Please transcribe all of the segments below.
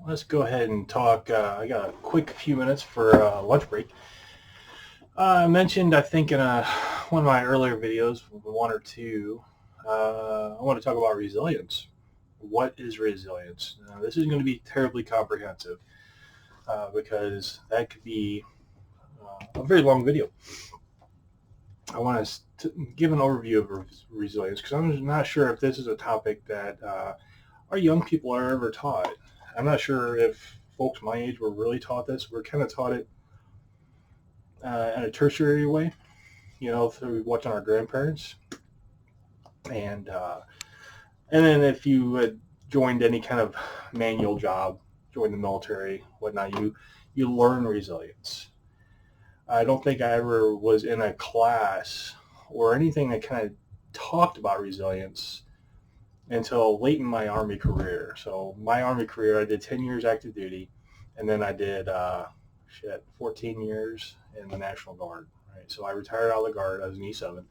Let's go ahead and talk. I got a quick few minutes for lunch break. I mentioned, I think, in one of my earlier videos, one or two, I want to talk about resilience. What is resilience? Now, this is going to be terribly comprehensive because that could be a very long video. I want to give an overview of resilience because I'm not sure if this is a topic that our young people are ever taught. I'm not sure if folks my age were really taught this. We're kind of taught it in a tertiary way, through watching our grandparents, and uh, and then if you had joined any kind of manual job, joined the military, whatnot, you learn resilience. I don't think I ever was in a class or anything that kind of talked about resilience until late in my Army career. So my Army career, I did 10 years active duty, and then I did 14 years in the National Guard. Right, so I retired out of the Guard. I was an E7,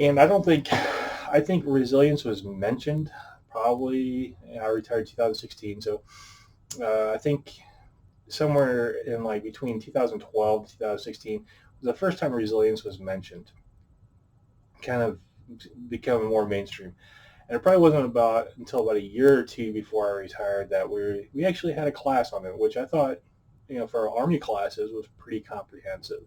and I think resilience was mentioned. Probably I retired 2016, so I think somewhere in like between 2012 and 2016 was the first time resilience was mentioned, kind of becoming more mainstream. And it probably wasn't about until about a year or two before I retired that we actually had a class on it, which I thought, for our Army classes was pretty comprehensive.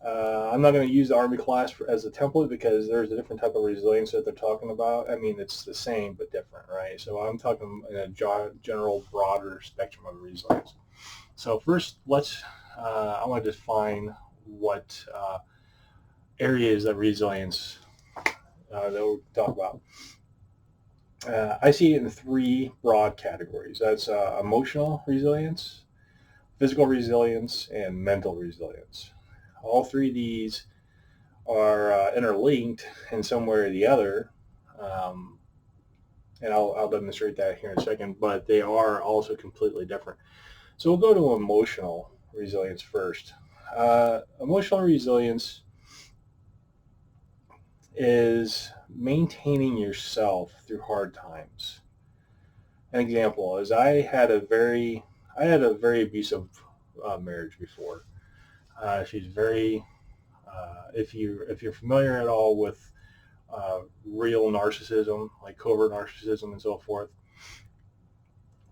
I'm not going to use the Army class as a template because there's a different type of resilience that they're talking about. I mean, it's the same but different, right? So I'm talking in a general, broader spectrum of resilience. So first, I want to define what areas of resilience that we'll talk about. I see it in three broad categories. That's emotional resilience, physical resilience, and mental resilience. All three of these are interlinked in some way or the other, um, and I'll demonstrate that here in a second. But they are also completely different. So we'll go to emotional resilience first. Emotional resilience is maintaining yourself through hard times. An example is I had a very abusive marriage before. She's very if you're familiar at all with real narcissism, like covert narcissism and so forth,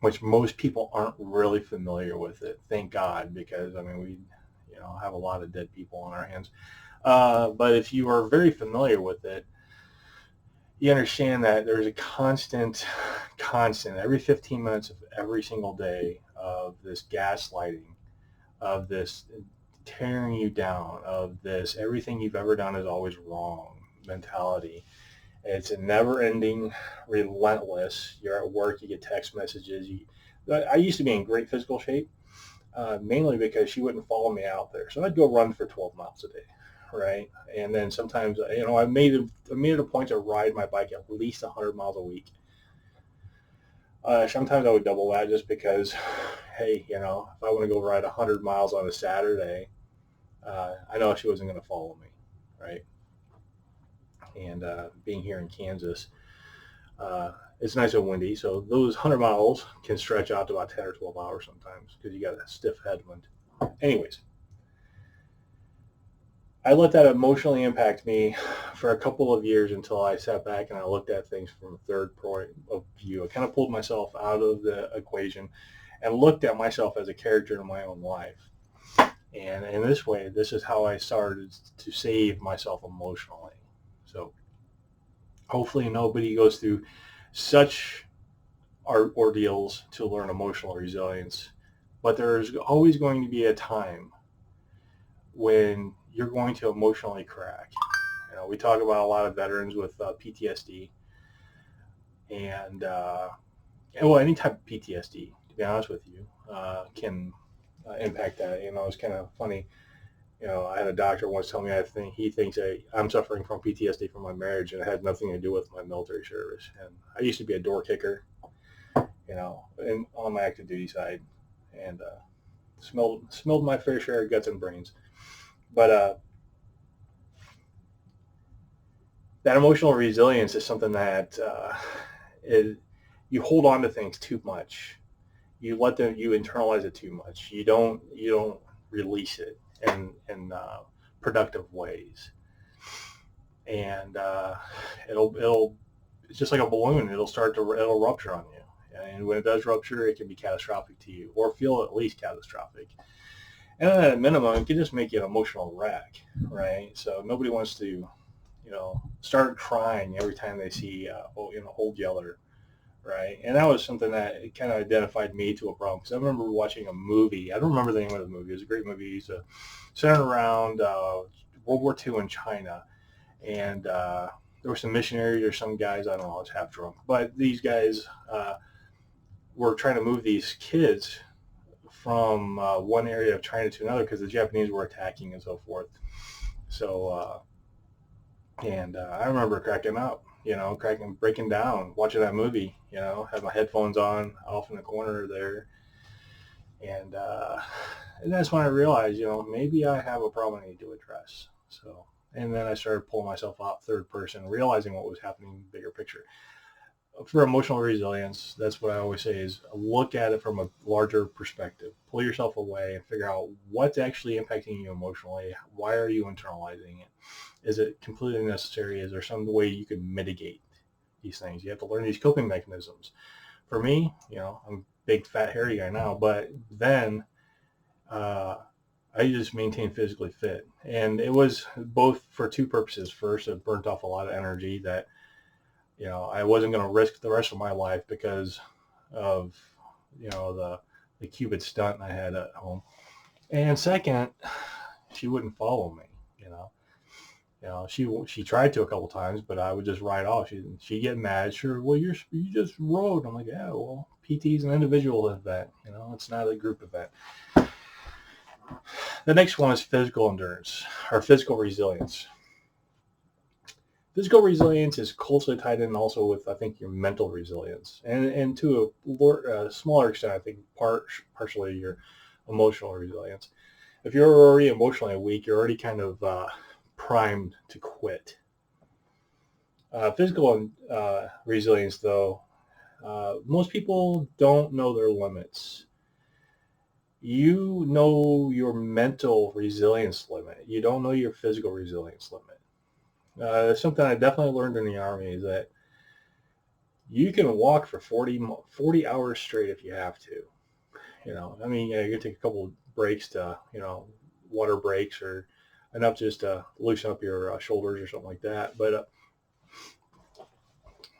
which most people aren't really familiar with it. Thank God, because I mean we have a lot of dead people on our hands. But if you are very familiar with it, you understand that there's a constant, every 15 minutes of every single day of this gaslighting, of this tearing you down, of this everything you've ever done is always wrong mentality. It's a never-ending, relentless. You're at work, you get text messages. I used to be in great physical shape, mainly because she wouldn't follow me out there. So I'd go run for 12 miles a day, right? And then sometimes, I made it a point to ride my bike at least 100 miles a week. Sometimes I would double that just because, hey, if I want to go ride 100 miles on a Saturday, I know she wasn't going to follow me, right? And being here in Kansas, it's nice and windy, so those 100 miles can stretch out to about 10 or 12 hours sometimes because you got a stiff headwind. Anyways, I let that emotionally impact me for a couple of years until I sat back and I looked at things from a third point of view. I kind of pulled myself out of the equation and looked at myself as a character in my own life. And in this way, this is how I started to save myself emotionally. So hopefully nobody goes through such ordeals to learn emotional resilience. But there's always going to be a time when you're going to emotionally crack. We talk about a lot of veterans with PTSD and well, any type of PTSD, to be honest with you, can impact that. It's kind of funny. I had a doctor once tell me he thinks I'm suffering from PTSD from my marriage, and it had nothing to do with my military service. And I used to be a door kicker, and on my active duty side, and smelled my fair share of guts and brains. But that emotional resilience is something that you hold on to things too much. You let them, you internalize it too much. You don't release it in productive ways, and it'll it's just like a balloon. It'll rupture on you, and when it does rupture, it can be catastrophic to you, or feel at least catastrophic. And at a minimum, it can just make you an emotional wreck, right? So nobody wants to, start crying every time they see, Old Yeller, right? And that was something that kind of identified me to a problem because I remember watching a movie. I don't remember the name of the movie. It was a great movie. It's centered around World War II in China, and there were some missionaries or some guys. I don't know. I was half drunk, but these guys were trying to move these kids from one area of China to another because the Japanese were attacking and so forth. So, I remember cracking up, breaking down, watching that movie, had my headphones on off in the corner there. And that's when I realized, maybe I have a problem I need to address. So, and then I started pulling myself out third person, realizing what was happening, bigger picture. For emotional resilience, that's what I always say is look at it from a larger perspective. Pull yourself away and figure out what's actually impacting you emotionally. Why are you internalizing it? Is it completely necessary? Is there some way you can mitigate these things? You have to learn these coping mechanisms. For me, I'm a big fat hairy guy now, but then I just maintained physically fit. And it was both for two purposes. First, it burnt off a lot of energy that I wasn't going to risk the rest of my life because of, the Cupid stunt I had at home. And second, she wouldn't follow me, she tried to a couple times, but I would just ride off. She'd get mad. Sure, well, you just rode. I'm like, yeah, well, PT is an individual event. It's not a group event. The next one is physical endurance or physical resilience. Physical resilience is closely tied in also with, I think, your mental resilience, and to a smaller extent, I think, partially your emotional resilience. If you're already emotionally weak, you're already kind of primed to quit. Physical resilience, though, most people don't know their limits. You know your mental resilience limit. You don't know your physical resilience limit. Something I definitely learned in the Army is that you can walk for 40 hours straight if you have to. You can take a couple of breaks to, water breaks or enough just to loosen up your shoulders or something like that. But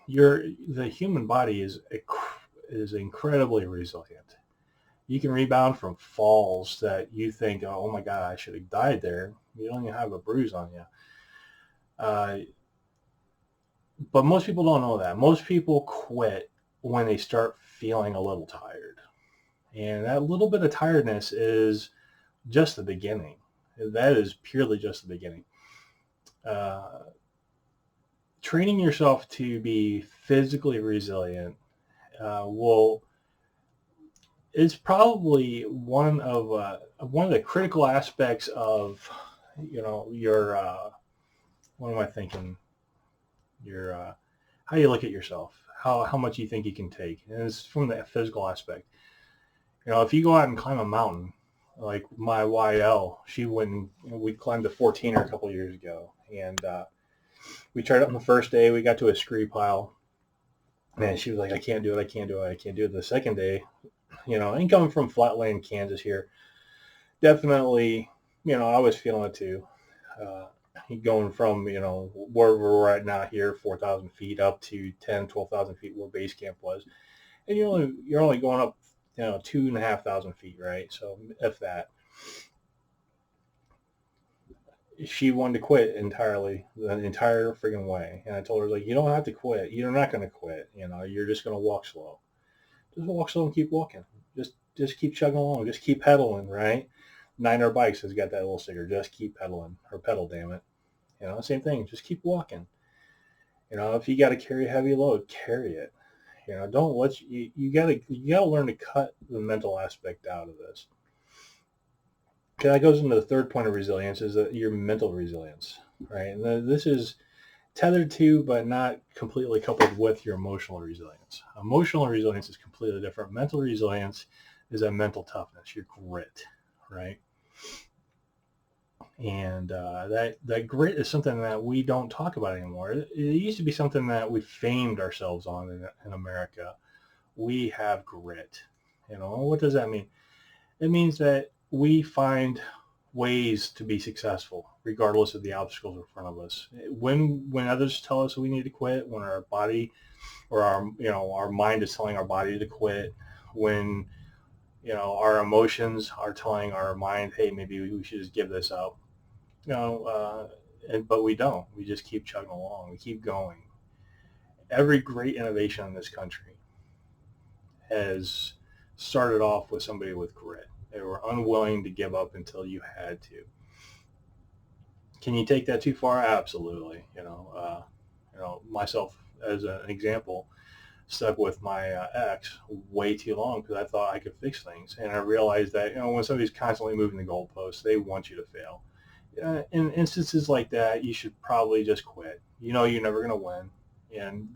the human body is incredibly resilient. You can rebound from falls that you think, oh my God, I should have died there. You don't even have a bruise on you. But most people don't know that. Most people quit when they start feeling a little tired. And that little bit of tiredness is just the beginning. That is purely just the beginning. Training yourself to be physically resilient is probably one of the critical aspects of your what am I thinking? Your how you look at yourself, how much you think you can take, and it's from the physical aspect. If you go out and climb a mountain, like my YL, we climbed the 14er a couple years ago, and we tried it on the first day. We got to a scree pile, man. She was like, I can't do it, I can't do it, I can't do it. The second day, and coming from Flatland, Kansas here, definitely, I was feeling it too. Going from, where we're at now here, 4,000 feet up to 10, 12,000 feet where base camp was. And you're only going up, 2,500 feet, right? So if that. She wanted to quit entirely, the entire friggin' way. And I told her, like, you don't have to quit. You're not going to quit. You're just going to walk slow. Just walk slow and keep walking. Just keep chugging along. Just keep pedaling, right? 9R Bikes has got that little sticker, just keep pedaling, or pedal, damn it. Same thing. Just keep walking. If you got to carry a heavy load, carry it. Don't let you got to learn to cut the mental aspect out of this. Okay, that goes into the third point of resilience, is that your mental resilience, right? And this is tethered to, but not completely coupled with your emotional resilience. Emotional resilience is completely different. Mental resilience is a mental toughness, your grit, right? And that grit is something that we don't talk about anymore. It used to be something that we famed ourselves on in America. We have grit. What does that mean? It means that we find ways to be successful regardless of the obstacles in front of us. When others tell us we need to quit, when our body or our mind is telling our body to quit, when our emotions are telling our mind, hey, maybe we should just give this up, but we don't. We just keep chugging along. We keep going. Every great innovation in this country has started off with somebody with grit. They were unwilling to give up until you had to. Can you take that too far? Absolutely. Myself as an example, stuck with my ex way too long because I thought I could fix things, and I realized that when somebody's constantly moving the goalposts, they want you to fail. In instances like that, you should probably just quit. You're never going to win, and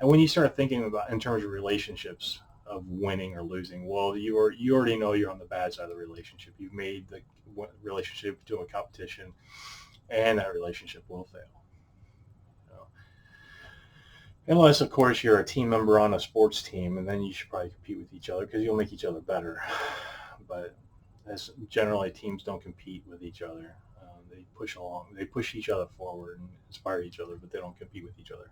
when you start thinking about in terms of relationships of winning or losing, well, you already know you're on the bad side of the relationship. You've made the relationship to a competition, and that relationship will fail. Unless, of course, you're a team member on a sports team, and then you should probably compete with each other because you'll make each other better. But generally, teams don't compete with each other. They push along. They push each other forward and inspire each other, but they don't compete with each other.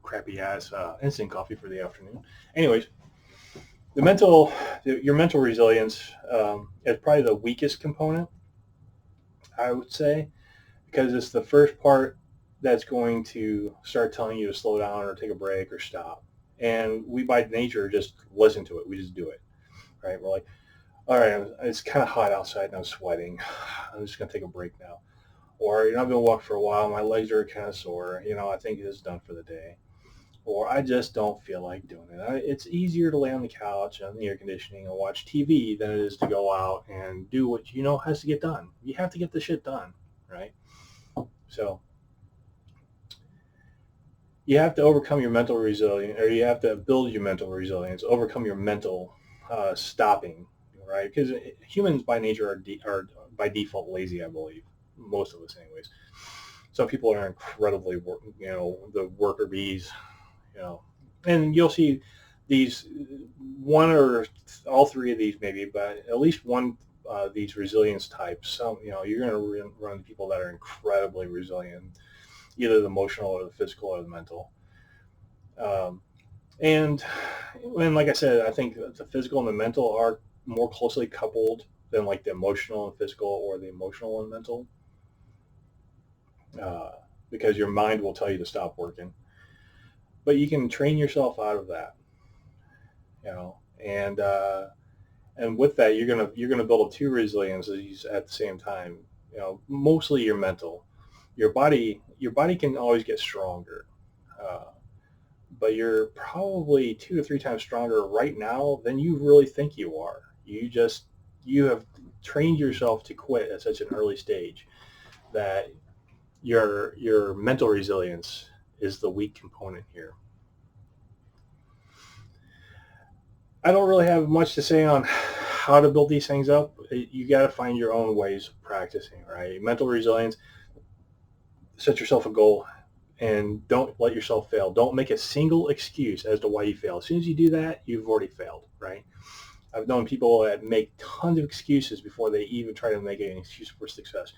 Crappy ass instant coffee for the afternoon. Anyways, your mental resilience is probably the weakest component, I would say, because it's the first part that's going to start telling you to slow down or take a break or stop. And we, by nature, just listen to it. We just do it, right? We're like, all right, it's kind of hot outside and I'm sweating. I'm just going to take a break now. Or, I've been walking for a while. My legs are kind of sore. I think it's done for the day. Or I just don't feel like doing it. It's easier to lay on the couch on the air conditioning and watch TV than it is to go out and do what has to get done. You have to get the shit done, right? So you have to overcome your mental resilience, or you have to build your mental resilience, overcome your mental stopping, right? Because humans by nature are by default lazy, I believe, most of us anyways. Some people are incredibly, the worker bees, and you'll see these one or all three of these maybe, but at least one these resilience types. Some, you're going to run into people that are incredibly resilient, either the emotional or the physical or the mental. And like I said, I think the physical and the mental are more closely coupled than like the emotional and physical or the emotional and mental, because your mind will tell you to stop working. But you can train yourself out of that, and with that, you're gonna build a two resiliences at the same time. Mostly your mental. Your body can always get stronger, but you're probably 2 to 3 times stronger right now than you really think you are. You have trained yourself to quit at such an early stage that your mental resilience is the weak component here. I don't really have much to say on how to build these things up. You got to find your own ways of practicing, right? Mental resilience, set yourself a goal and don't let yourself fail. Don't make a single excuse as to why you fail. As soon as you do that, you've already failed, right? I've known people that make tons of excuses before they even try to make an excuse for success.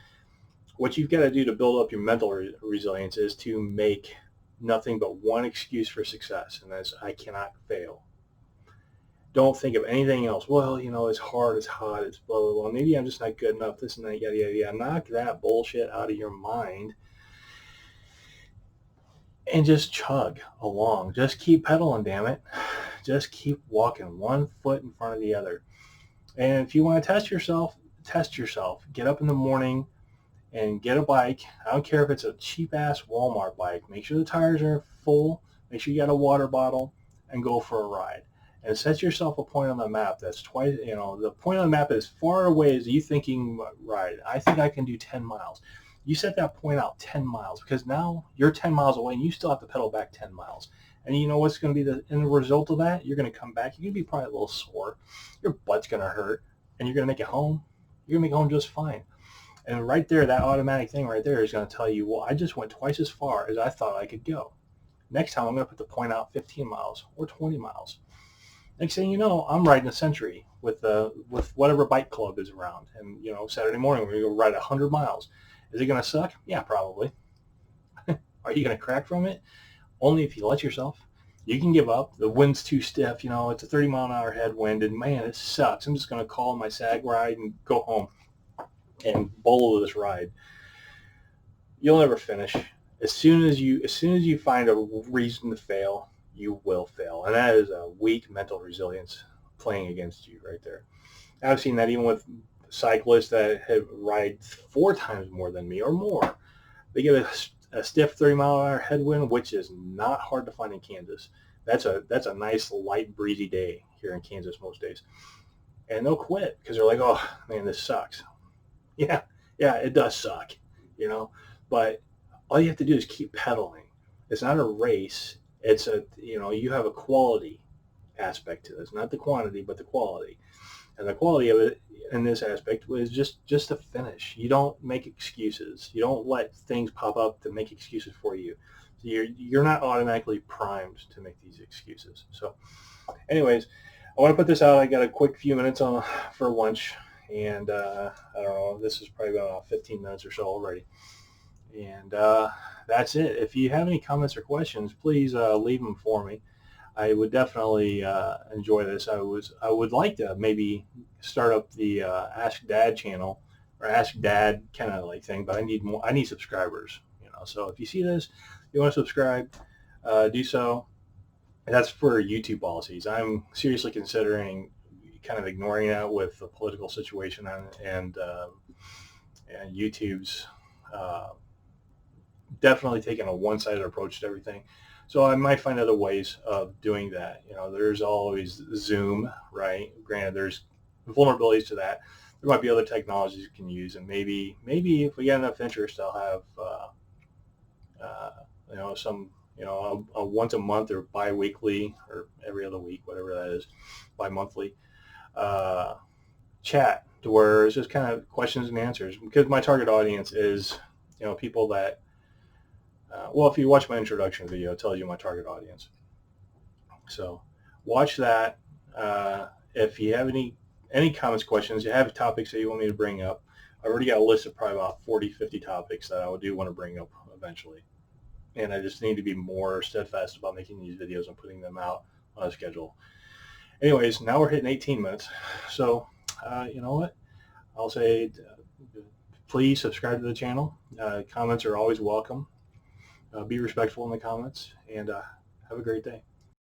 What you've got to do to build up your mental resilience is to make nothing but one excuse for success, and that's I cannot fail. Don't think of anything else. Well, it's hard, it's hot, it's blah, blah, blah. Maybe I'm just not good enough, this and that, yada, yada, yada. Knock that bullshit out of your mind and just chug along. Just keep pedaling, damn it. Just keep walking one foot in front of the other. And if you want to test yourself. Get up in the morning and get a bike. I don't care if it's a cheap-ass Walmart bike. Make sure the tires are full. Make sure you got a water bottle and go for a ride. and set yourself a point on the map that's twice, the point on the map is far away as you thinking, right, I think I can do 10 miles. You set that point out 10 miles because now you're 10 miles away and you still have to pedal back 10 miles. And you know what's going to be the end result of that? You're going to come back. You're going to be probably a little sore. Your butt's going to hurt, and you're going to make it home. You're going to make it home just fine. And right there, that automatic thing right there is going to tell you, well, I just went twice as far as I thought I could go. Next time, I'm going to put the point out 15 miles or 20 miles. Next thing you know, I'm riding a Century with whatever bike club is around. And, Saturday morning, we're going to go ride 100 miles. Is it going to suck? Yeah, probably. Are you going to crack from it? Only if you let yourself. You can give up. The wind's too stiff. It's a 30-mile-an-hour headwind, and man, it sucks. I'm just going to call my sag ride and go home and bolo this ride. You'll never finish. As soon as you find a reason to fail, you will fail, and that is a weak mental resilience playing against you right there. I've seen that even with cyclists that have ride 4 times more than me or more. They get a stiff 30-mile-an-hour headwind, which is not hard to find in Kansas. That's a nice light breezy day here in Kansas most days, and they'll quit because they're like, oh man, this sucks. Yeah, it does suck, but all you have to do is keep pedaling. It's not a race. It's you have a quality aspect to this, not the quantity, but the quality. And the quality of it in this aspect was just to finish. You don't make excuses. You don't let things pop up to make excuses for you. So you're not automatically primed to make these excuses. So anyways, I want to put this out. I got a quick few minutes for lunch, and I don't know, this is probably about 15 minutes or so already. And that's it. If you have any comments or questions, please leave them for me. I would definitely enjoy this. I would like to maybe start up the Ask Dad channel or Ask Dad kind of like thing, but I need more. I need subscribers, So if you see this, you want to subscribe, do so. And that's for YouTube policies. I'm seriously considering kind of ignoring that with the political situation and YouTube's definitely taking a one-sided approach to everything. So I might find other ways of doing that. There's always Zoom, right? Granted, there's vulnerabilities to that. There might be other technologies you can use, and maybe if we get enough interest, I'll have a once a month or bi-weekly or every other week, whatever that is, bi-monthly chat to where it's just kind of questions and answers, because my target audience is people that if you watch my introduction video, it tells you my target audience. So watch that. If you have any comments, questions, you have topics that you want me to bring up, I've already got a list of probably about 40, 50 topics that I do want to bring up eventually. And I just need to be more steadfast about making these videos and putting them out on a schedule. Anyways, now we're hitting 18 minutes. So, you know what? I'll say please subscribe to the channel. Comments are always welcome. Be respectful in the comments, and have a great day.